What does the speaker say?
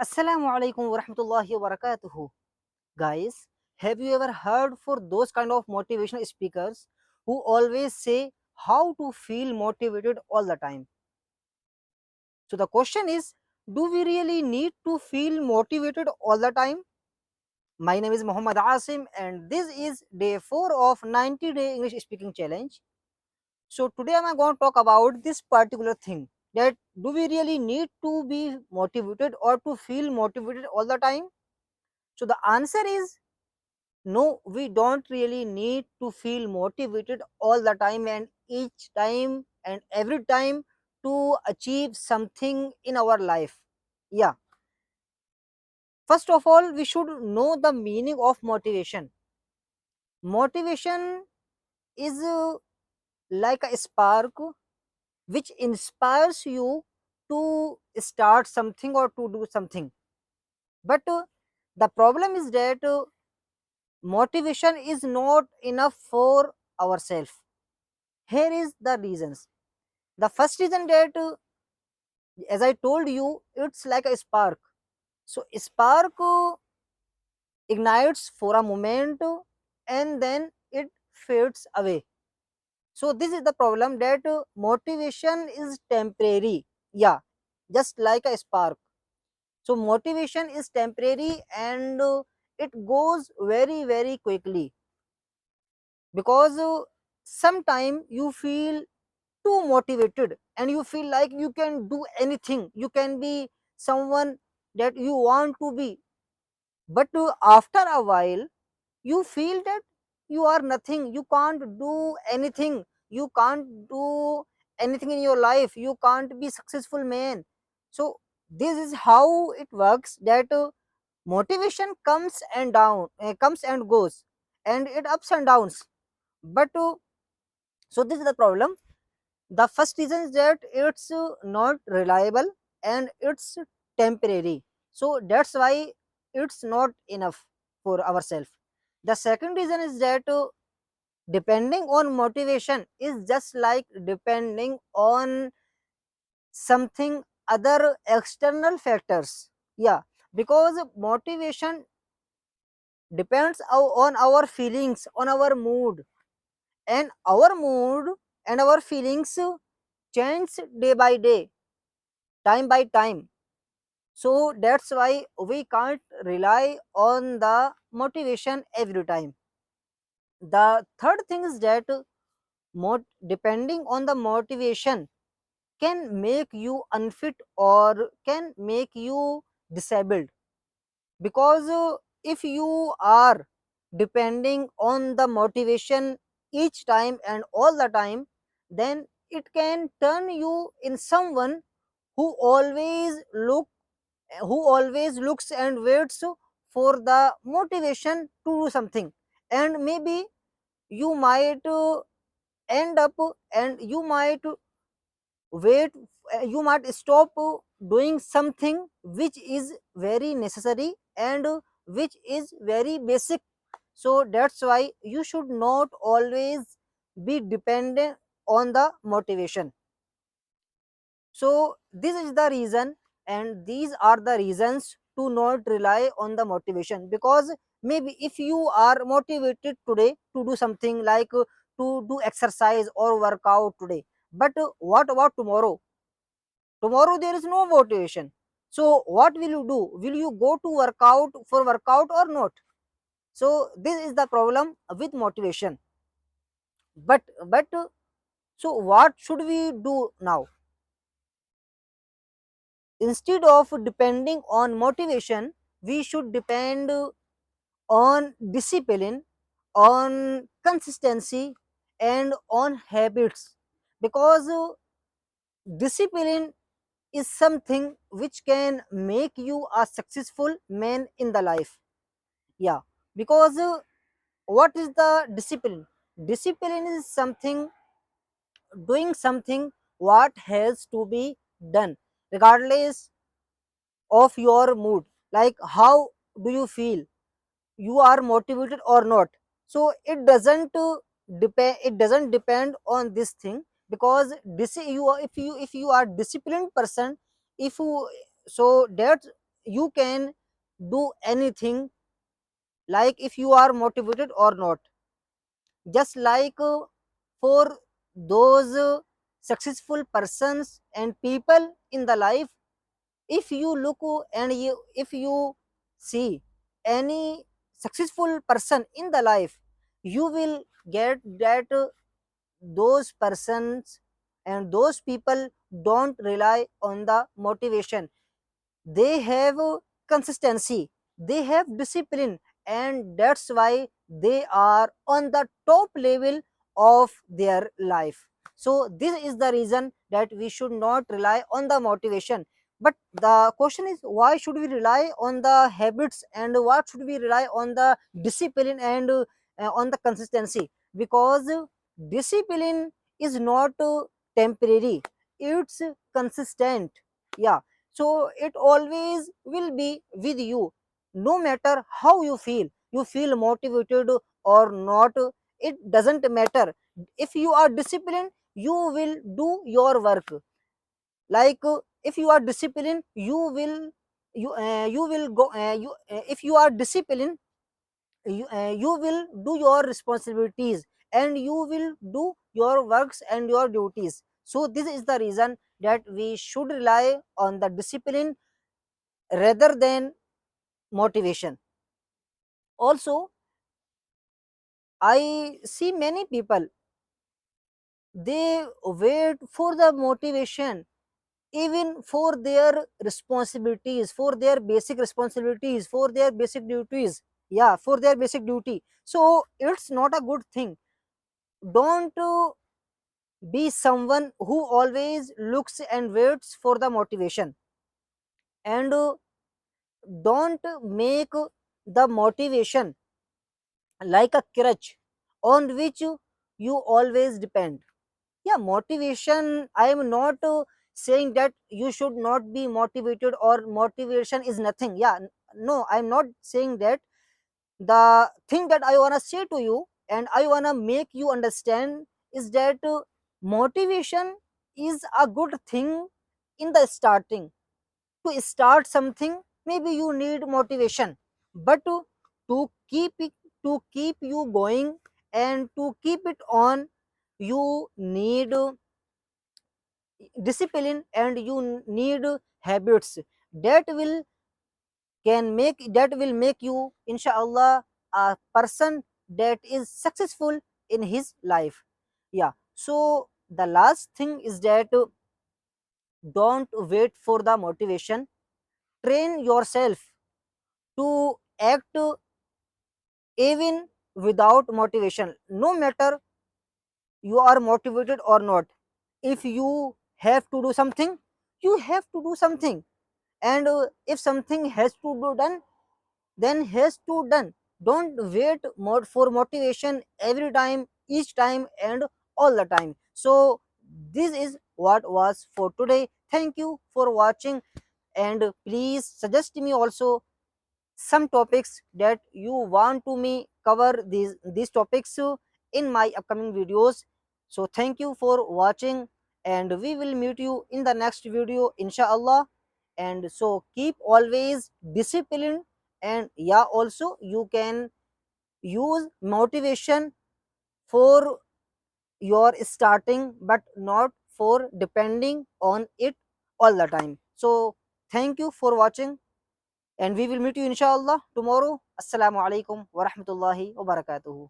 Assalamu alaikum wa rahmatullahi wa barakatuhu. Guys, have you ever heard for those kind of motivational speakers who always say how to feel motivated all the time? So the question is, do we really need to feel motivated all the time? My name is Muhammad Asim and this is day 4 of 90-day English speaking challenge. So today I'm going to talk about this particular thing, that do we really need to be motivated or to feel motivated all the time? So the answer is no, we don't really need to feel motivated all the time and each time and every time to achieve something in our life. Yeah, first of all, we should know the meaning of motivation. Motivation is like a spark which inspires you to start something or to do something. But the problem is that motivation is not enough for ourselves. Here is the reasons. The first reason that as I told you, it's like a spark. So spark ignites for a moment and then it fades away. So this is the problem, that motivation is temporary. Yeah, just like a spark. So motivation is temporary and it goes very quickly, because sometime you feel too motivated and you feel like you can do anything, you can be someone that you want to be, but after a while you feel that you are nothing, you can't do anything, you can't do anything in your life, you can't be successful man. So this is how it works, that motivation comes and goes, and it ups and downs. But so this is the problem. The first reason is that it's not reliable and it's temporary, so that's why it's not enough for ourselves. The second reason is that depending on motivation is just like depending on something other external factors. Yeah, because motivation depends on our feelings, on our mood, and our mood and our feelings change day by day, time by time. So that's why we can't rely on the motivation every time. The third thing is that depending on the motivation can make you unfit or can make you disabled, because if you are depending on the motivation each time and all the time, then it can turn you in someone who always look who always looks and waits for the motivation to do something, and maybe you might end up and you might wait you might stop doing something which is very necessary and which is very basic. So that's why you should not always be dependent on the motivation. So this is the reason, and these are the reasons to not rely on the motivation, because maybe if you are motivated today to do something like to do exercise or workout today, but what about tomorrow? Tomorrow there is no motivation. So what will you do? Will you go to workout for workout or not? So this is the problem with motivation. But so what should we do now? Instead of depending on motivation, we should depend on discipline, on consistency, and on habits, because discipline is something which can make you a successful man in the life. Yeah, because what is the discipline? Discipline is something, doing something what has to be done regardless of your mood, like how do you feel, you are motivated or not. So it doesn't depend on this thing, because if you are disciplined person, if you, so that you can do anything, like if you are motivated or not. Just like for those successful persons and people in the life, if you look and if you see any successful person in the life, you will get that those persons and those people don't rely on the motivation. They have consistency, they have discipline, and that's why they are on the top level of their life. So this is the reason that we should not rely on the motivation. But the question is, why should we rely on the habits, and what should we rely on the discipline and on the consistency? Because discipline is not temporary, it's consistent. Yeah, so it always will be with you, no matter how you feel motivated or not. It doesn't matter. If you are disciplined, you will do your work. Like if you are disciplined, you will go you if you are disciplined, you will do your responsibilities, and you will do your works and your duties. So this is the reason that we should rely on the discipline rather than motivation. Also, I see many people, they wait for the motivation even for their responsibilities, for their basic responsibilities, for their basic duties. Yeah, for their basic duty. So it's not a good thing. Don't be someone who always looks and waits for the motivation, and don't make the motivation like a crutch on which you always depend. Yeah, motivation, I am not saying that you should not be motivated or motivation is nothing. Yeah, no, I'm not saying that. The thing that I want to say to you and I want to make you understand is that motivation is a good thing in the starting. To start something, maybe you need motivation, but to keep it, to keep you going and to keep it on, you need discipline, and you need habits that will make you, inshallah, a person that is successful in his life. Yeah, so the last thing is that don't wait for the motivation. Train yourself to act even without motivation, no matter you are motivated or not. If you have to do something, you have to do something. And if something has to be done, then has to done. Don't wait for motivation every time, each time, and all the time. So this is what was for today. Thank you for watching, and please suggest me also some topics that you want to me cover these topics in my upcoming videos. So thank you for watching, and we will meet you in the next video, inshallah. And so keep always disciplined, and yeah, also you can use motivation for your starting, but not for depending on it all the time. So thank you for watching, and we will meet you inshallah tomorrow. Assalamu alaikum wa rahmatullahi wa barakatuhu.